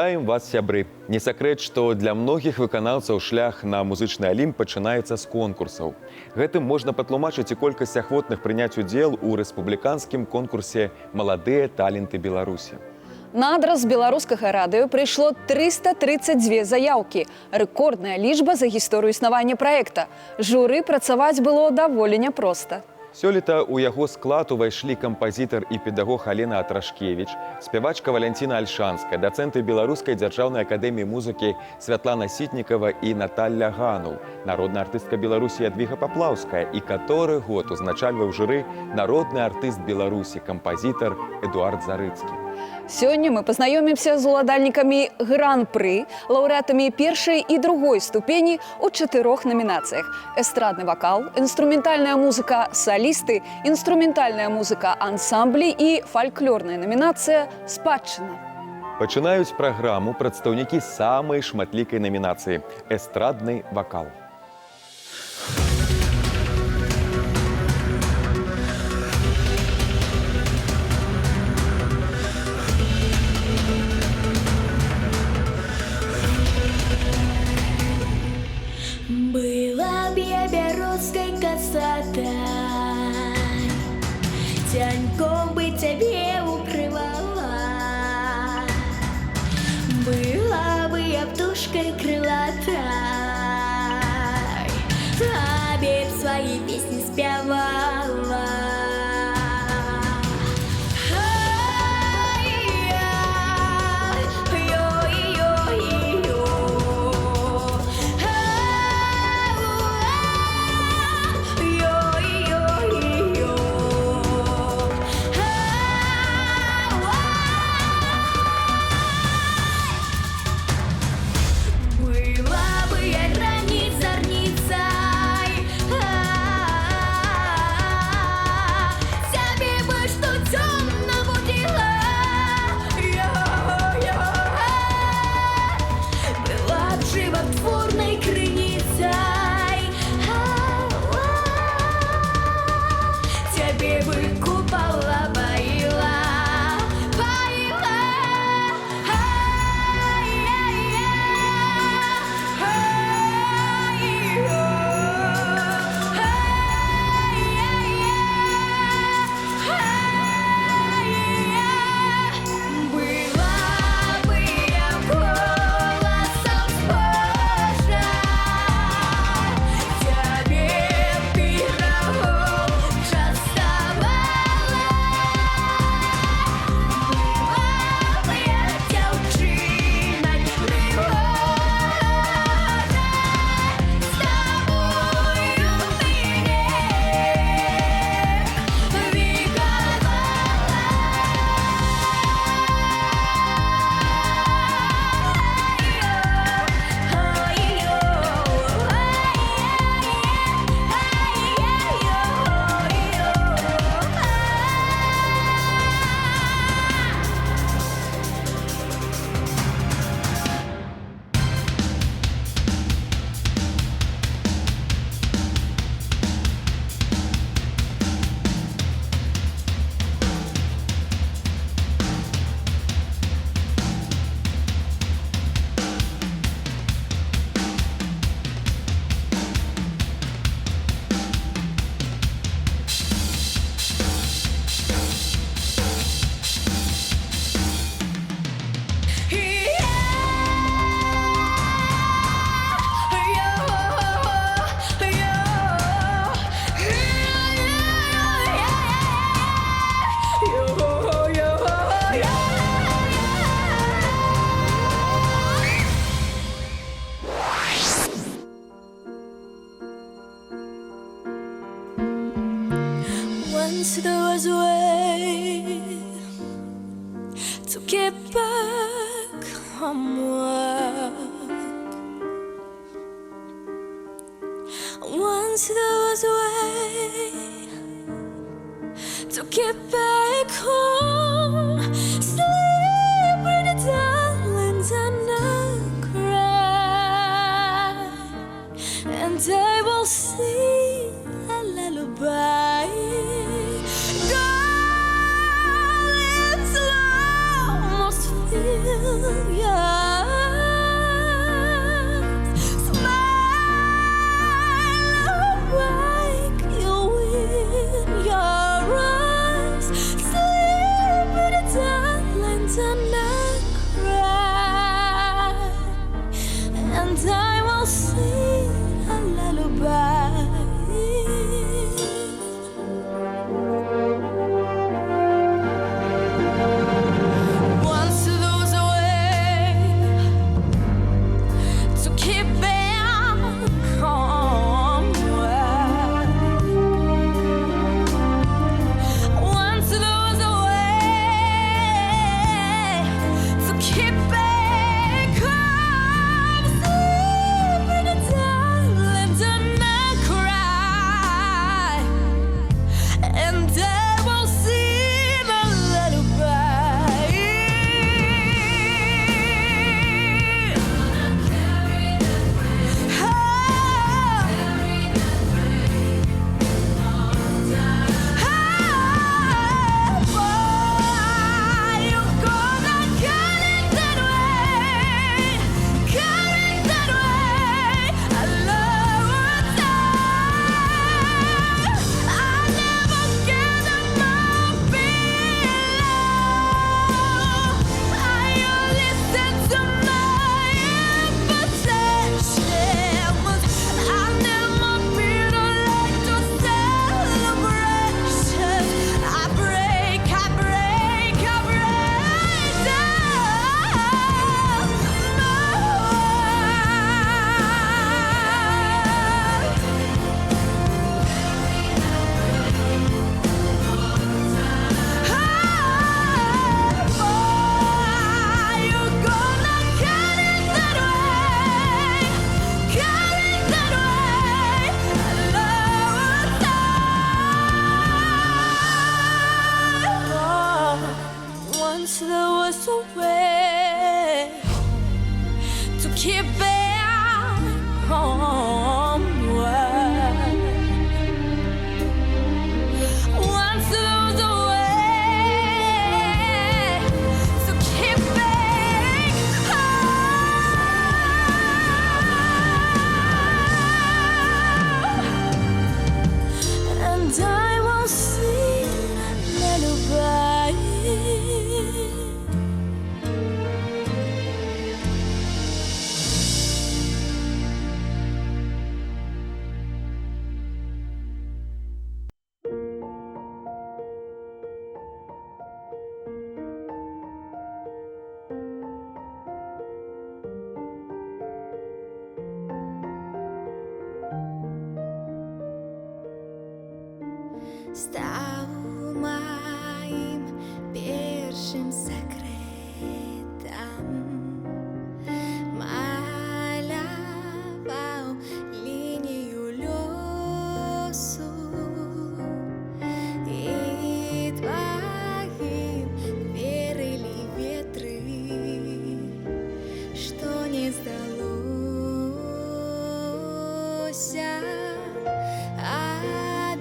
Вітаем вас, сябры! Не сакрэт, што для многіх выканаўцаў шлях на музычны алімп пачынаецца з конкурсаў. Гэтым можна патлумачыць і колькасць ахвотных прыняць удзел у рэспубліканскім конкурсе «Маладыя таленты Беларусі». На адрас беларускага радыё прыйшло 332 заяўкі. Рэкордная лічба за гісторыю існавання праекта. Журы працаваць было даволі няпроста. Сёлета ў яго склад увайшлі кампазітар і педагог Алена Атрашкевіч, спявачка Валянціна Альшанская, дацэнты Беларускай дзяржаўнай акадэміі музыкі Святлана Сітнікава і Наталля Ганул, народная артыстка Беларусі Ядвіга Паплаўская і каторы год узначальваў журы народны артыст Беларусі, кампазітар Эдуард Зарыцкі. Сёння мы пазнаёмімся з уладальнікамі гран-пры, лаўрэатамі першай і другой ступені ў 4 намінацыях. Эстрадны вакал, інструментальная музыка салісты, інструментальная музыка ансамблі і фальклорная намінацыя спадчына. Пачынаюць праграму прадстаўнікі самай шматлікай намінацыі – эстрадны вакал. Была б я бярозкай касатай, тяньком бы цябе укрывала. Была бы я птушкой крылатай, табе б свои песни спявала. Once there was a way to get back homeward. Once there was a way to get back home. Sleep with the darlings and cry, and I will sing a lullaby. Darlings, almost feel your to keep it homeward. Once lose the way, so keep it home. And I will sing a lullaby. Став моїм першим секретом, малював лінію льосу і твоим верили ветры, что не сдалось.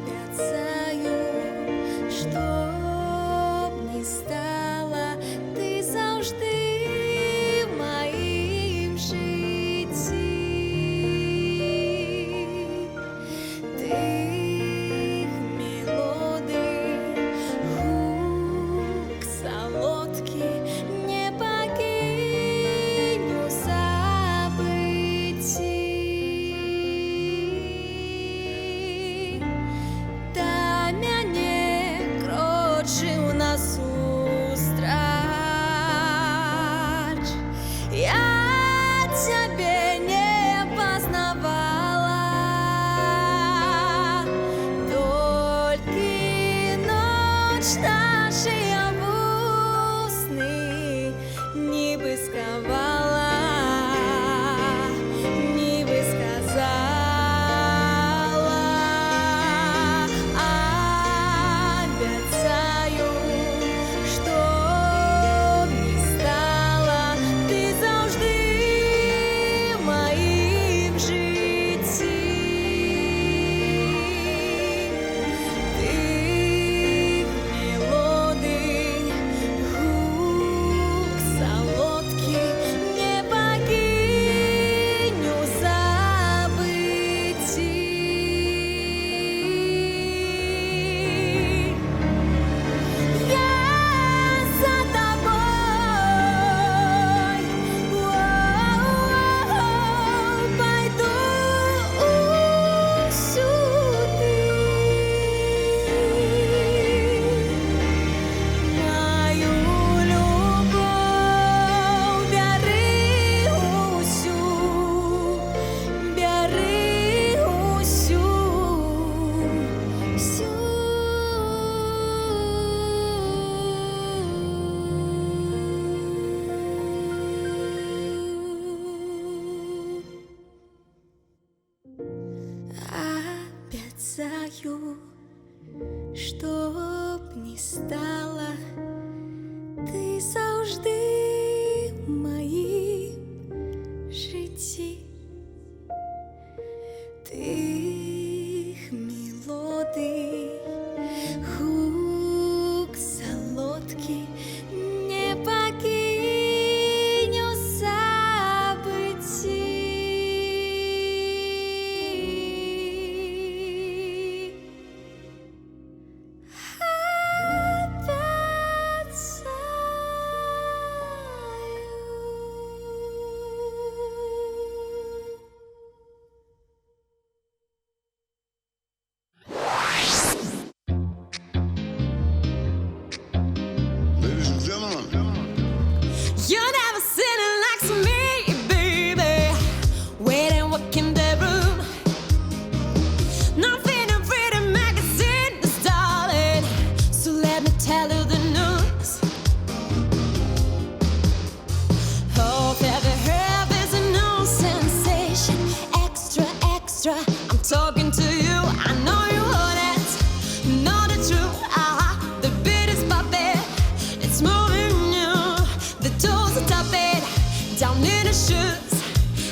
Обещаю, чтоб не стало, ты завжди в моїм житті. Тих мелодій, гук солодкий не покиню забытті. Та мяне крочыў насустрач, я цябе не пазнавала, толькі ноч нашыя вусны нібы схавала, нібы сказала. Обещаю, чтоб не стало, ты завжди в моїм житті. Тих мелодій, гук солодкий не покиню забытті. Я за тобой, пойду усюди. Мою любов бери усю, бери усю, всю. Обещаю, чтоб не стало, ты завжди в моїм житті. Тих мелодій, гук солодкий не покиню забытті. Ladies and gentlemen, You never seen it like me, baby. Waiting, walking the room. Nothing in Freedom magazine, darling. So let me tell you the news. Oh, ever heard there's a new sensation? Extra, extra. I'm talking to you. I know you heard it. Know the truth. The beat is popping. It's moving you. The toes are tapping down in the shoes.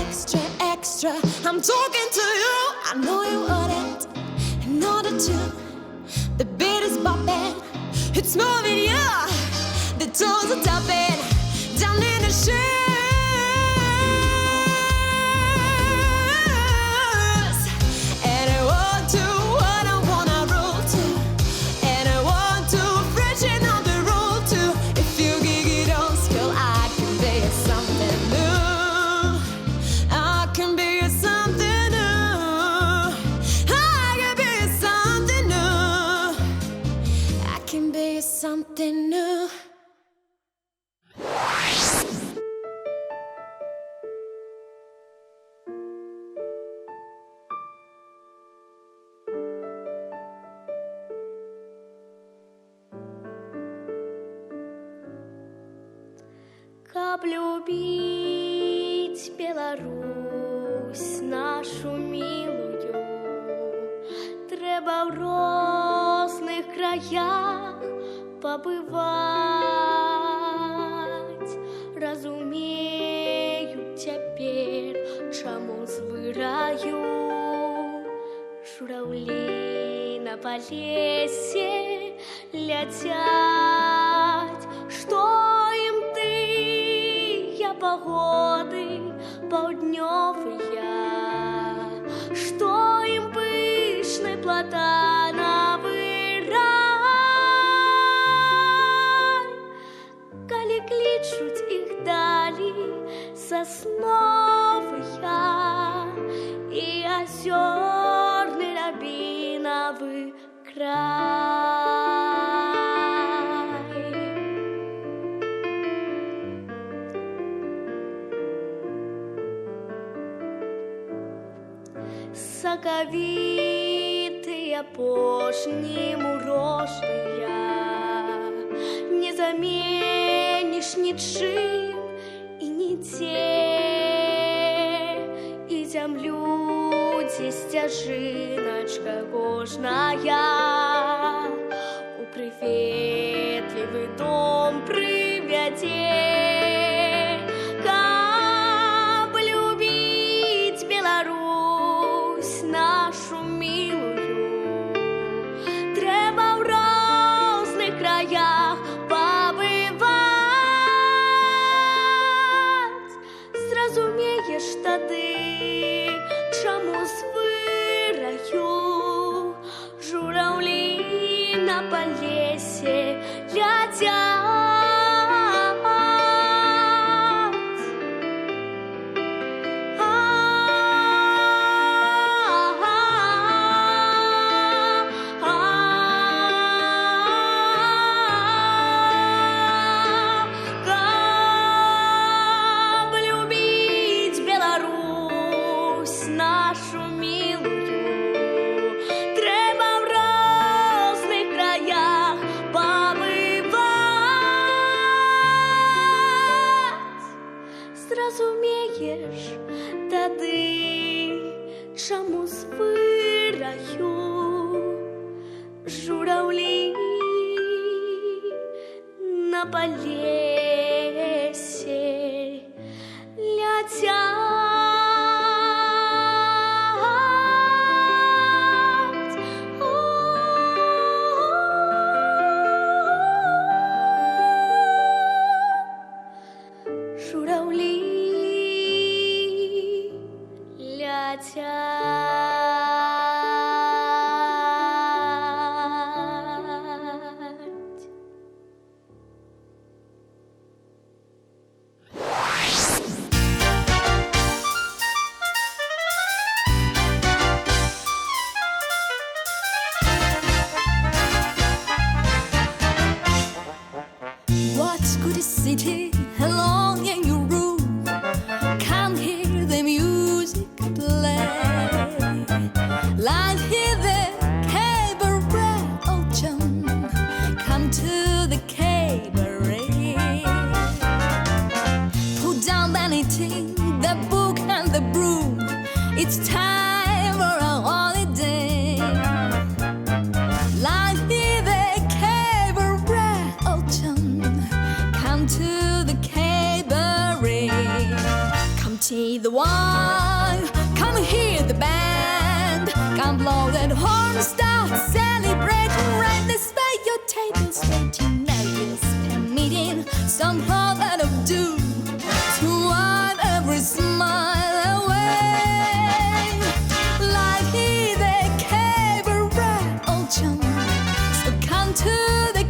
Extra, extra, I'm talking to you. I know you want it. In order to, the beat is bopping, it's moving you. The toes are tapping down in the shoes, and I want to what I wanna roll to, and I want to freshen up the roll too. If you gig it on skill, I can be something new. I can be something new. I can be something new. I can be something new. Каб любить Беларусь нашу милую, треба в розных краях побывать. Разумею теперь, чаму звыраю журавли на полесе летять. Что им тыя погоды паўднёвыя, что им пышны платанавы рай, калі клічуць іх далі сасновыя і азёрны рябінавы край. Сакавітыя пошні мурожныя не заменіш нічым і нідзе, і зямлю ці сцяжыначка кожная у прыветлівы дом прывядзе. Каб любіць Беларусь нашу милую, треба в розных краях побывать. Зразумееш тады, чаму звыраю журавлі на палесе летять. зразумееш тады, чаму звыраю жураўлі на палесе ляцяць. Жураўлі ляцяць. What's good is sitting alone in your room, can't hear the music play, like hear the cabaret ocean, come to the cabaret, put down anything, the book and the broom, it's time for a holiday, like hear the cabaret ocean, come to the cabaret, come take the wine, come hear the band, come blow that horn, start celebrating, right this way your table's waiting, now you spend meeting some problem of doom to wipe every smile away, like hear the cabaret ocean, so come to the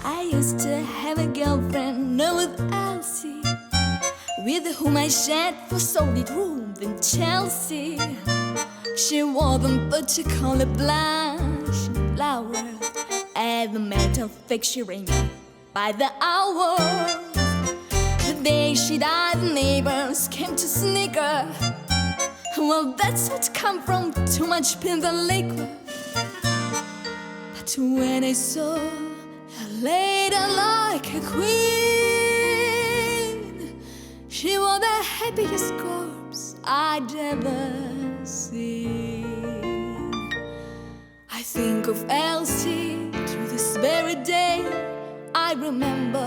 I used to have a girlfriend known as Elsie, with whom I shared for solid room in Chelsea. She wore them but she called it blush and flowers, and the metal fixturing by the hour. The day she died, the neighbors came to snicker. Well, that's what come from too much pin and liquor. But when I saw her later like a queen, she was the happiest corpse I'd ever seen. I think of Elsie to this very day. I remember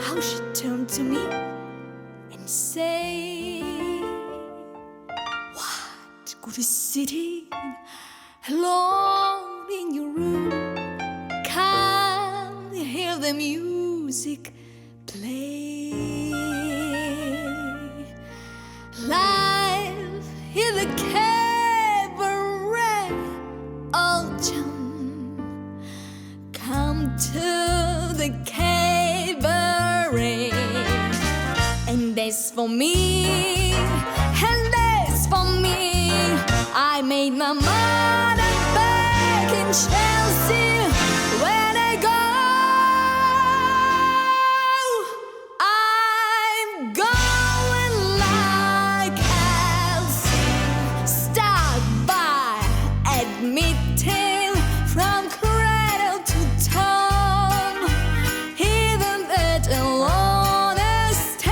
how she turned to me and said, "What good is sitting alone in your room? Can't hear the music play. Live in the cabaret, old chum. Come to the cabaret, and that's for me, and that's for me. I made my mind up back in Chelsea. When I go, I'm going like Elsie. Start by admitting from cradle to tomb, even that alone stay.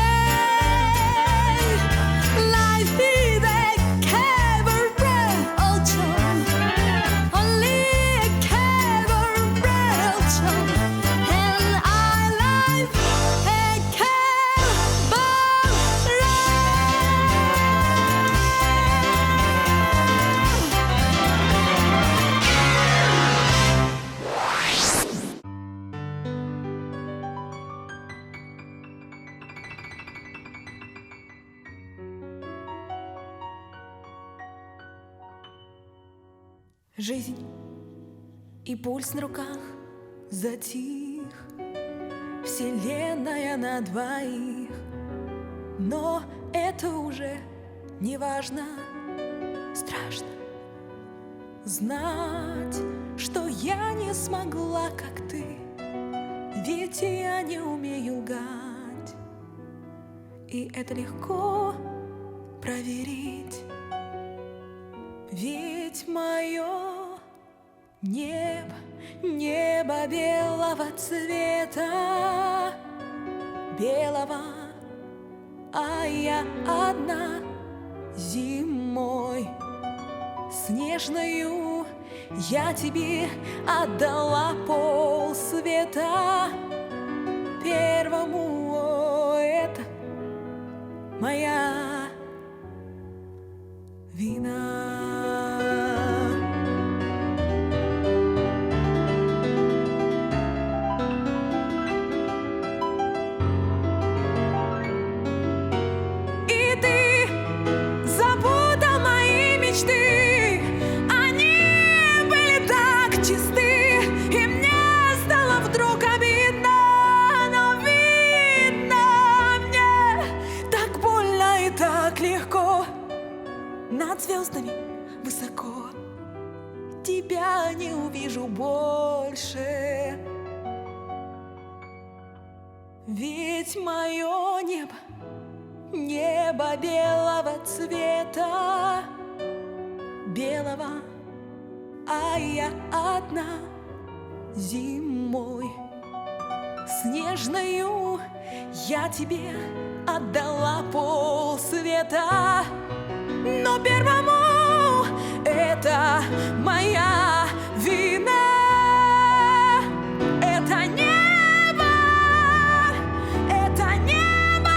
Life is a cabaret, old chum. Only a cabaret, old chum. And I like a Жизнь и пульс на руках затих, вселенная на двоих. Но это уже не важно, страшно знать, что я не смогла, как ты, ведь я не умею лгать. И это легко проверить, ведь мое небо небо белого цвета, белого, а я одна зимой снежною. Я тебе отдала полсвета первому, это моя вина. И ты запутал мои мечты, они были так чисты, и мне стало вдруг обидно, но видно мне так больно и так легко. Над звездами высоко тебя не увижу больше, ведь мое небо, небо белого цвета, белого, а я одна зимой снежною. Я тебе отдала полсвета, но первому это моя вина. Это небо, это небо.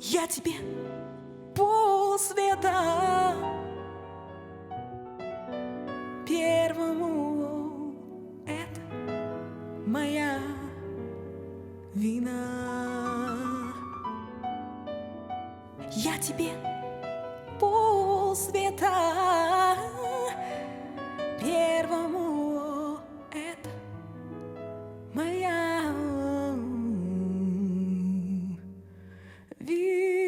Я тебе полсвета первому, это моя вина. Я тебе полсвета первому, это моя вина.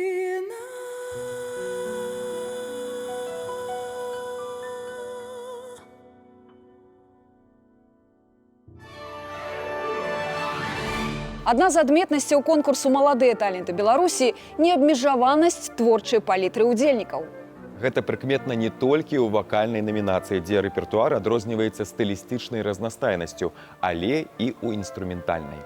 Адна з адметнасцяў конкурсу «Маладыя таленты Беларусі» – неабмежаванасць творчай палітры ўдзельнікаў. Гэта прыкметна не толькі ў вакальнай намінацыі, дзе рэпертуар адрозніваецца стылістычнай разнастайнасцю, але і ў інструментальнай.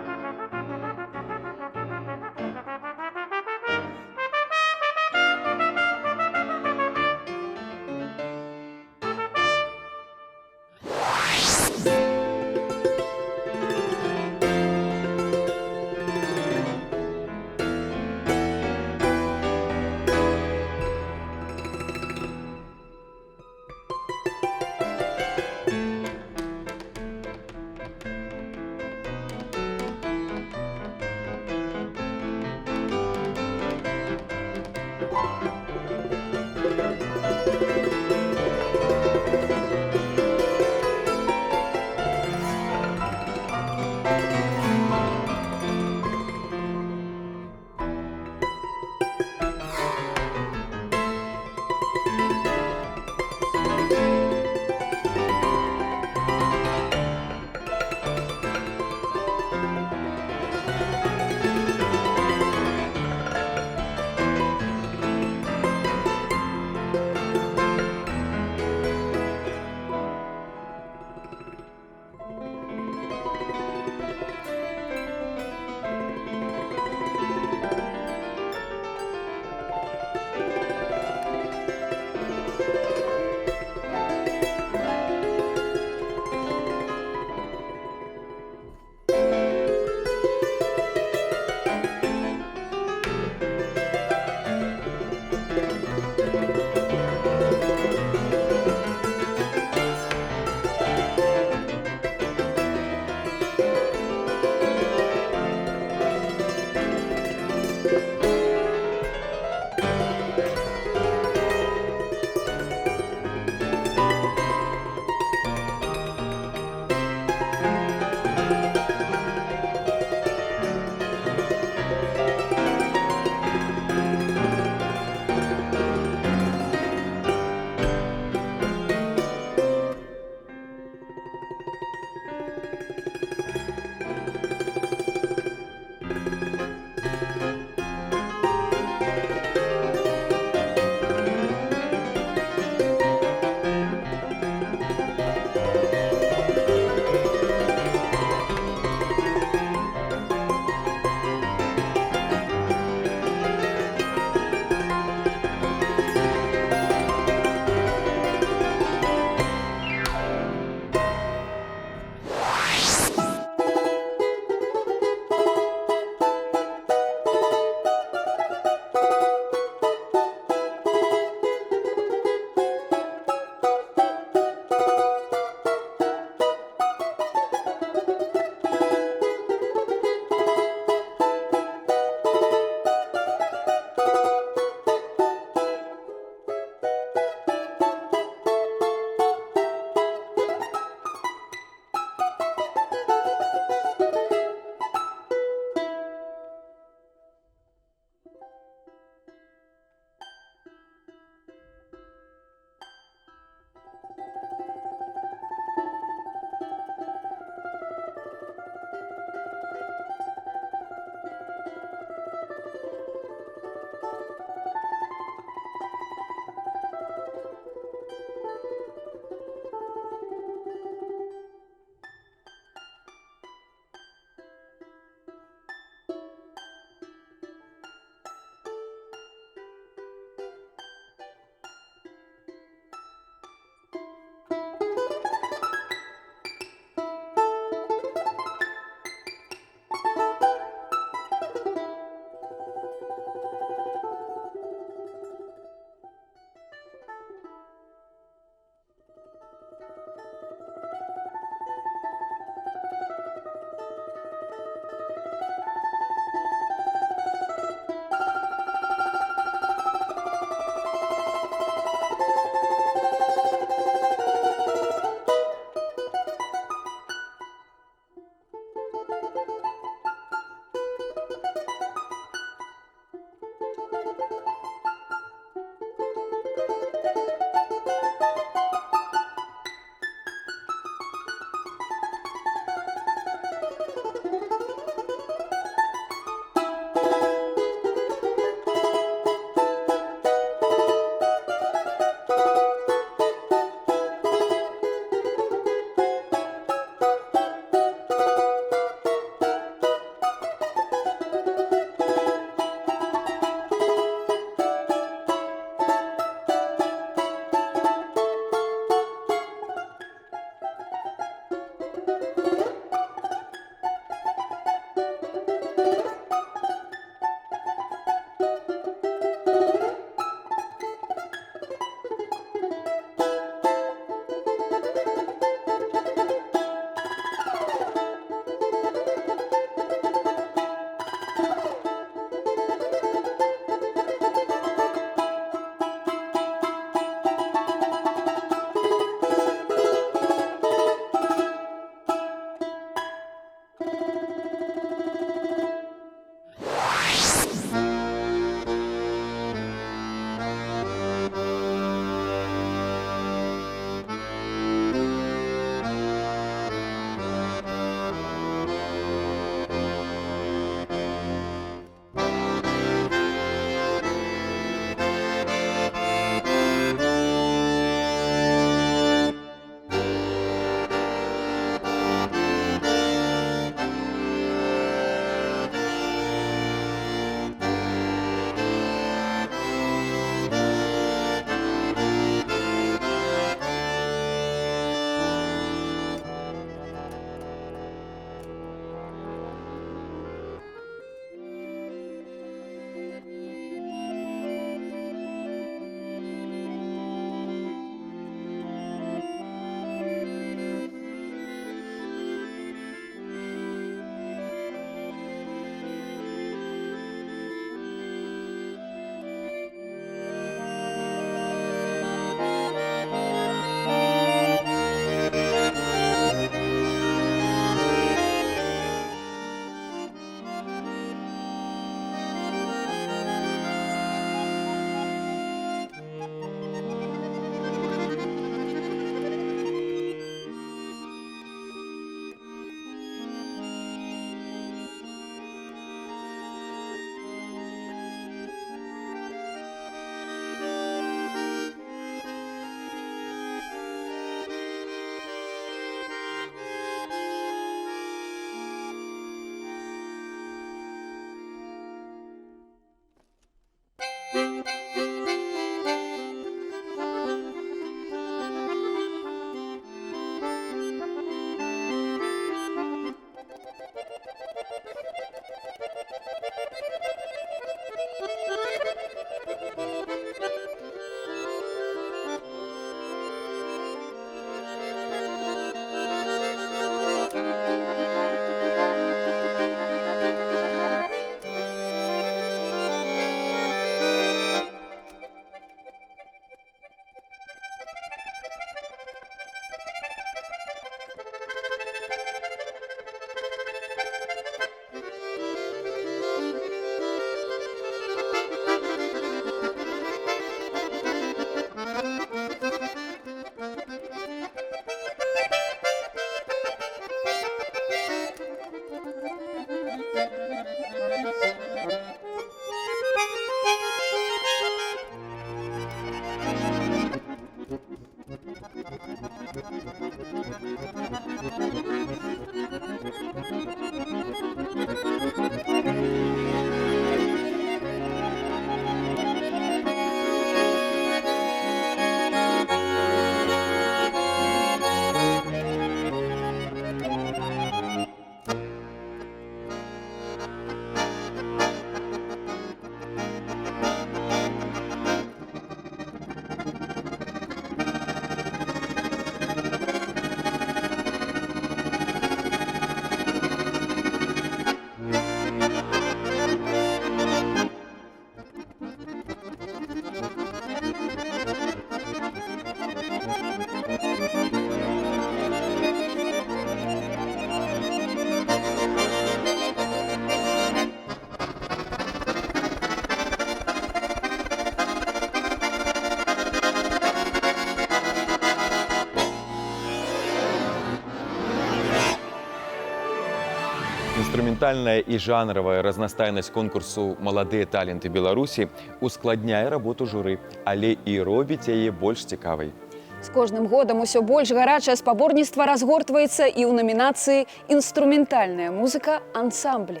Инструментальная и жанровая разнастайнасць конкурсу «Маладыя таленты Беларусі» ускладняе работу журы, але і робіць яе больш цікавай. З кожным годам усё больш гарачае спаборніцтва разгортваецца і ў намінацыі «Інструментальная музыка ансамблі».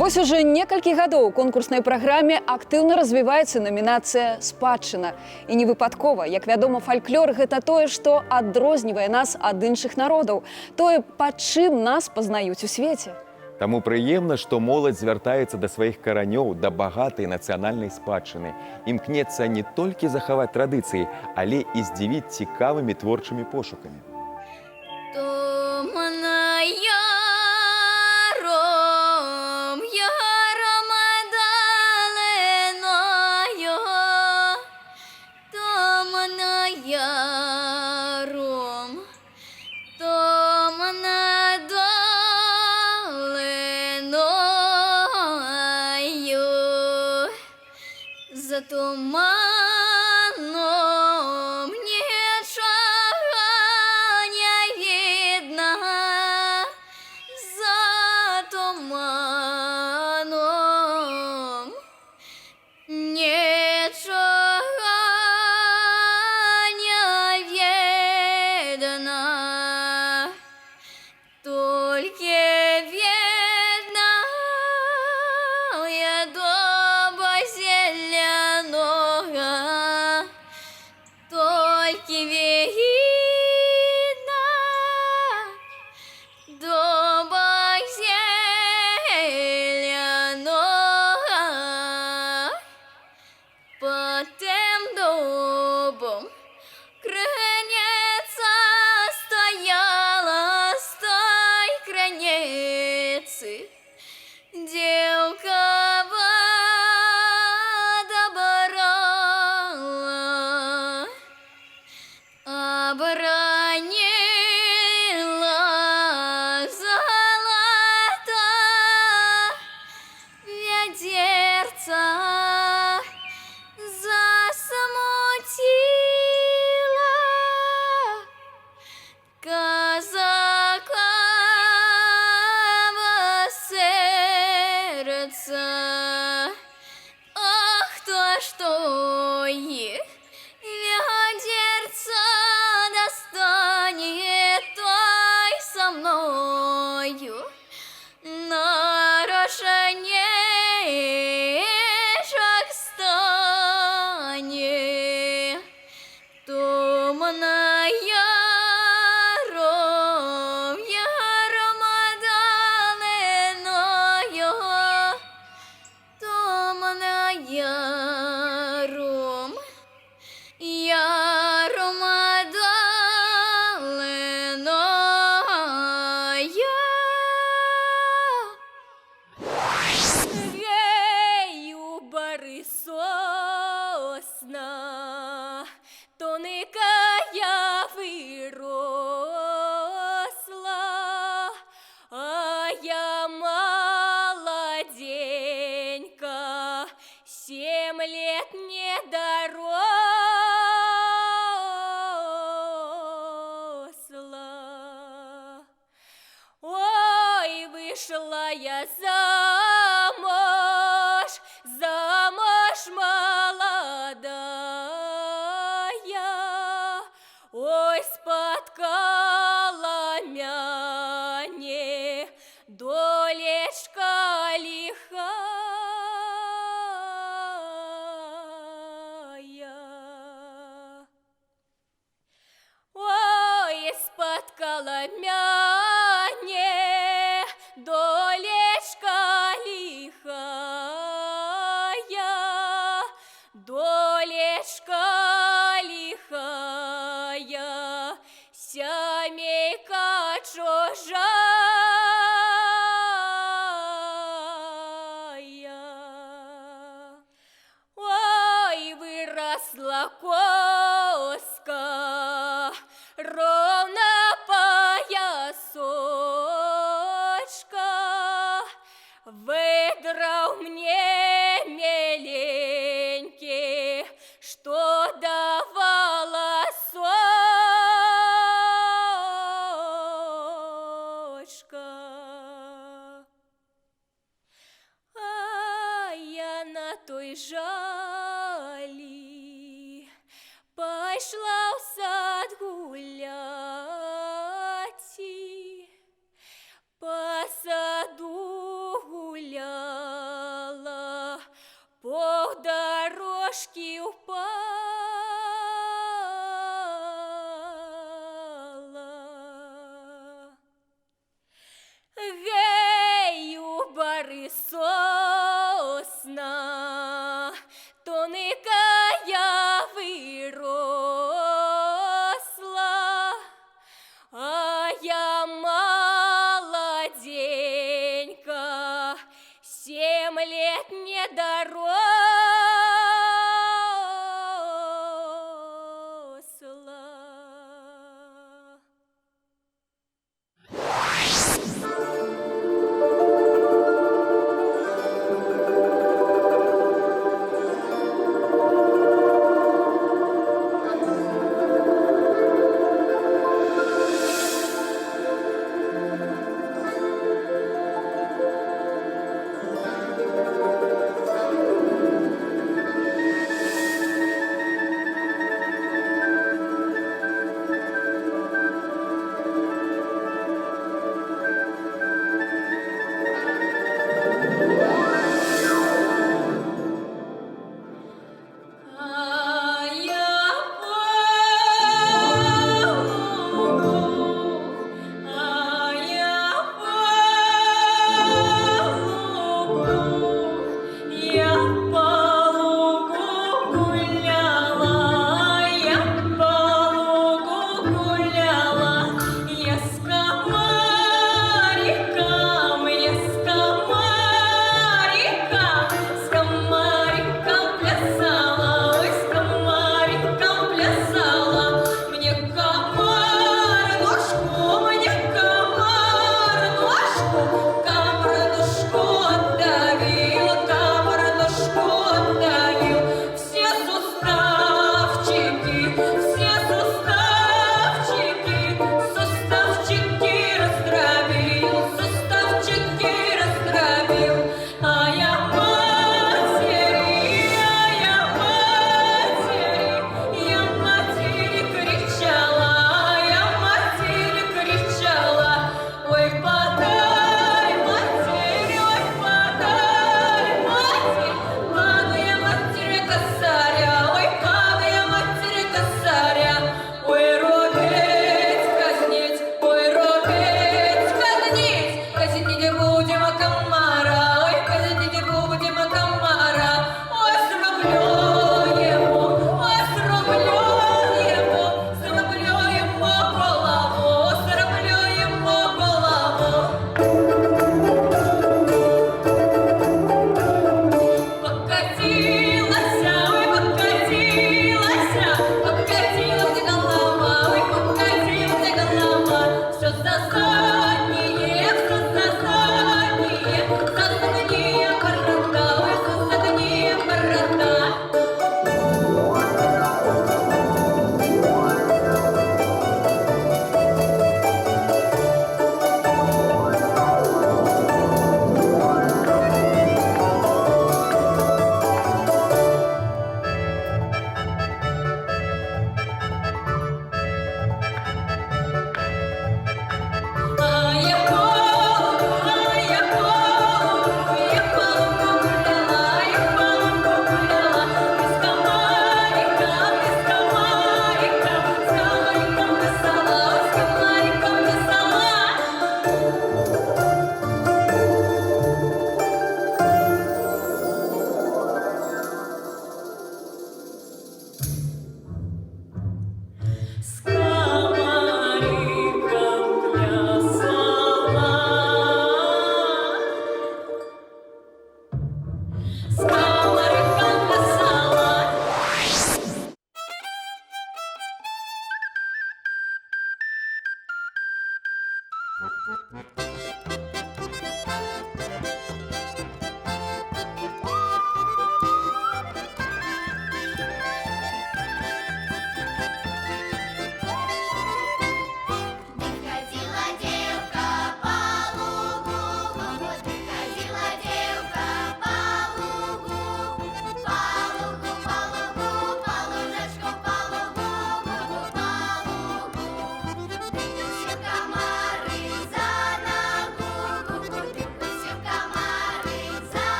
Вось уже некалькі гадоў у конкурснай праграме актыўна развіваецца намінацыя «Спадчына». І не выпадкова, як вядома, фальклор – гэта тое, што адрознівае нас ад іншых народаў, тое, па чым нас пазнаюць у свеце. Таму прыемна, што моладзь звяртаецца да сваіх каранёў, да багатай нацыянальнай спадчыны. Імкнецца не толькі захаваць традыцыі, але і здзівіць цікавымі творчымі пошукамі. За туманом нічого не видно, за туманом нічого не видно, тільки видно я дома зеленого, только видно дома зеленого, под тем дубом крыница стояла, с той крыницы девка добрала, обронила золото ведерца, засмутила казакова сердца. Ах, то что их ведерца достанет, той со мною нарошенешек станет. Тумная ромадаленою, тумная ром, я ромадаленою. Гею бари сосна, тоникая виросла, а я молоденька, 7 лет не доросла. Ой, вышла я замуж, замуж молодая, ой, споткала мяне долечка лиха. коска, ровно поясочка, выдрал мне миленький, что давала сочка. А я на той жали пошла в сад гулять, по саду гуляла, по дорожке упала. Гею, бары сосна, тонкая выросла, а я молоденька, 7 лет не доросла.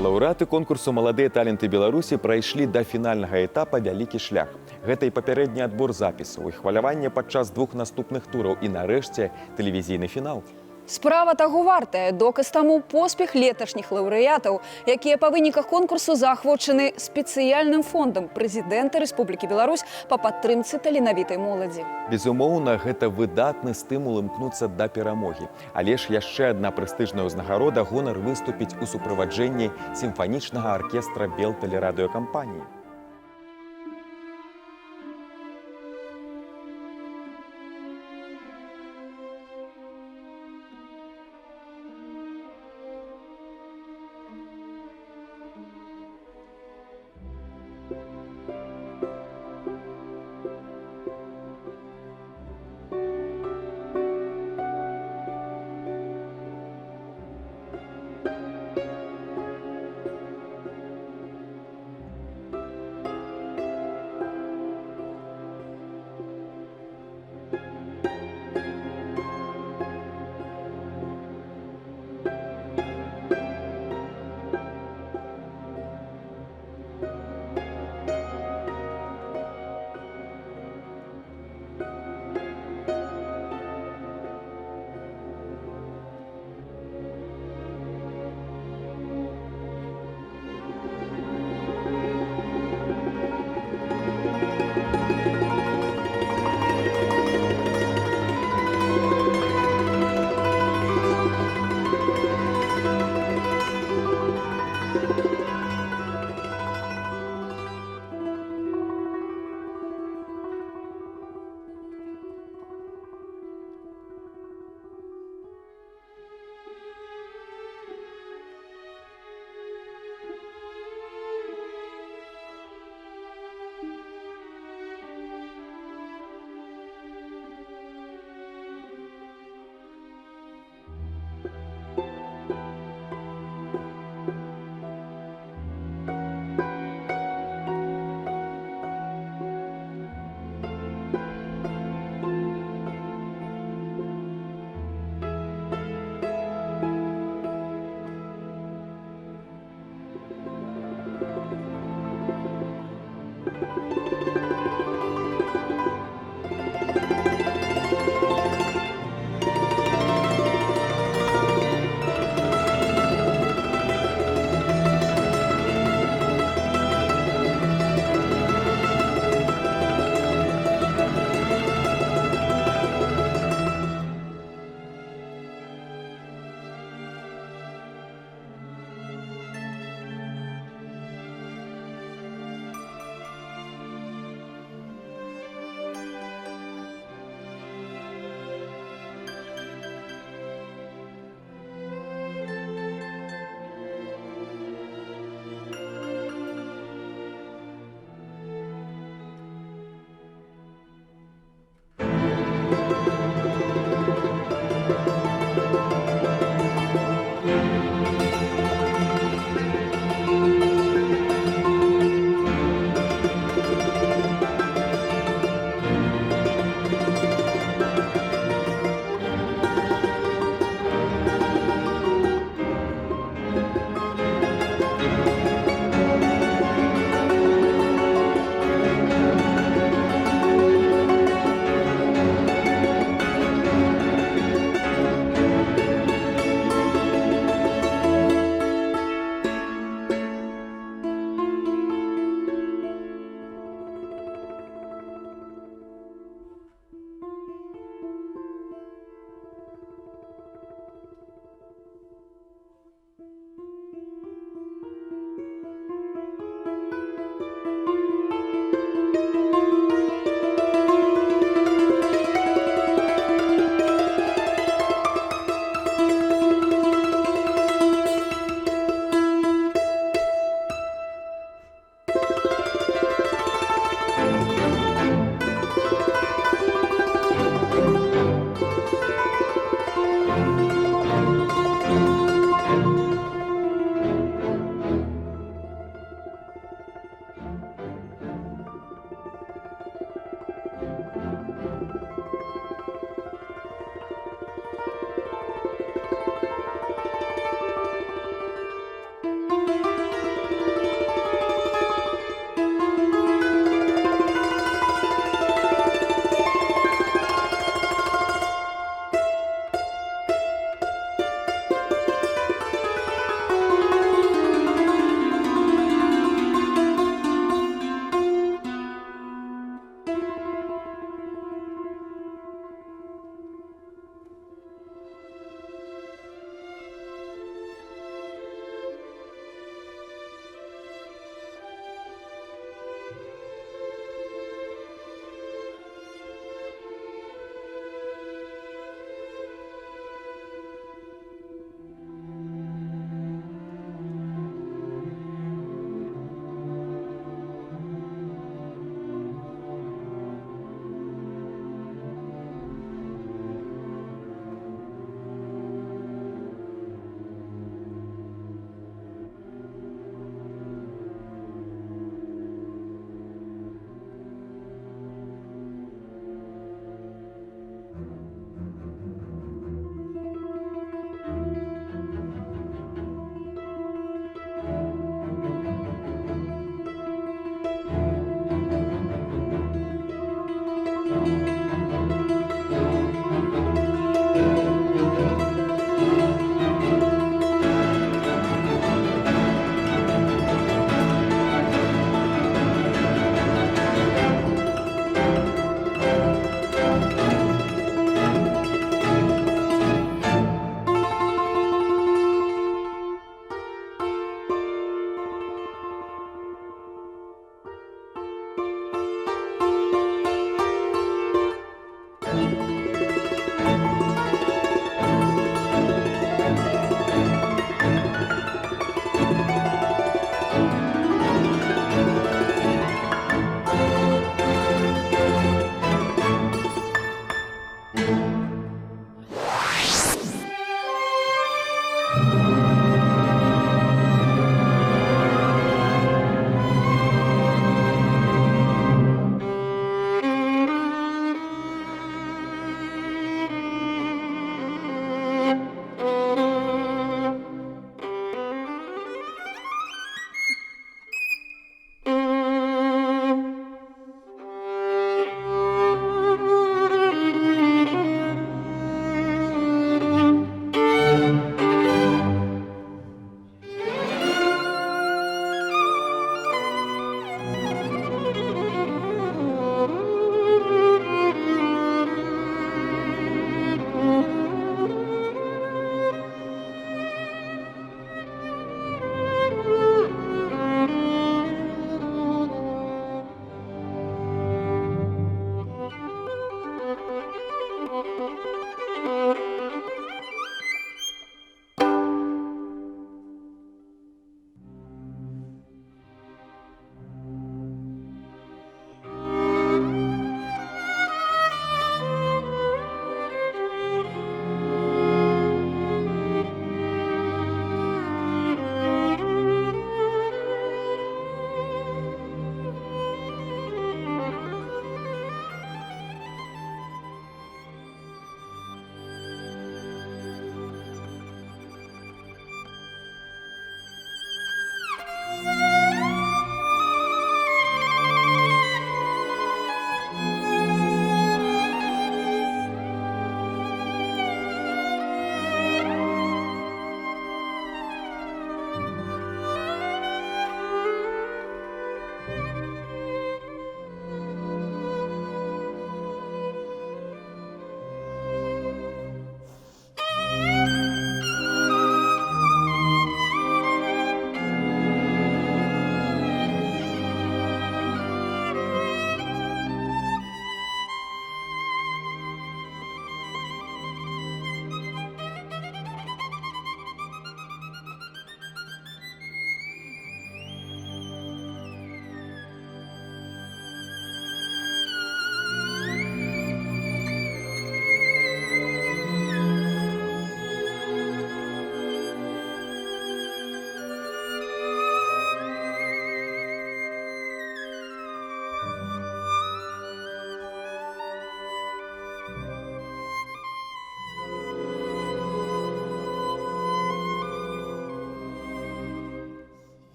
Лаўрэаты конкурсу «Маладыя таленты Беларусі» прайшлі да фінальнага этапа вялікі шлях. Гэта і папярэдні адбор запісаў, і хваляванне падчас 2 наступных тураў, і нарэшце тэлевізійны фінал. Справа таго вартая, доказ таму поспех леташніх лаўрэатаў, якія па выніках конкурсу заахвочаны спецыяльным фондам прэзідэнта Рэспублікі Беларусь па падтрымцы таленавітай моладзі. Безумоўна, гэта выдатны стымул імкнуцца да перамогі. Але ж яшчэ адна прэстыжная ўзнагарода – гонар выступіць у суправаджэнні сімфанічнага аркестра Белтэлерадыёкампаніі.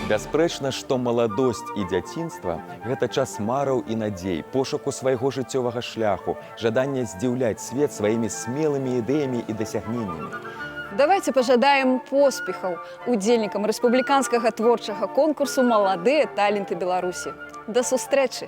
Бясспрэчна, што маладосць і дзяцінства – гэта час мараў і надзей, пошуку свайго жыццёвага шляху, жадання здзіўляць свет сваімі смелымі ідэямі і дасягненнямі. Давайте пожадаем поспехаў удзельнікам рэспубліканскага творчага конкурсу «Маладыя таленты Беларусі». До сустрэчы!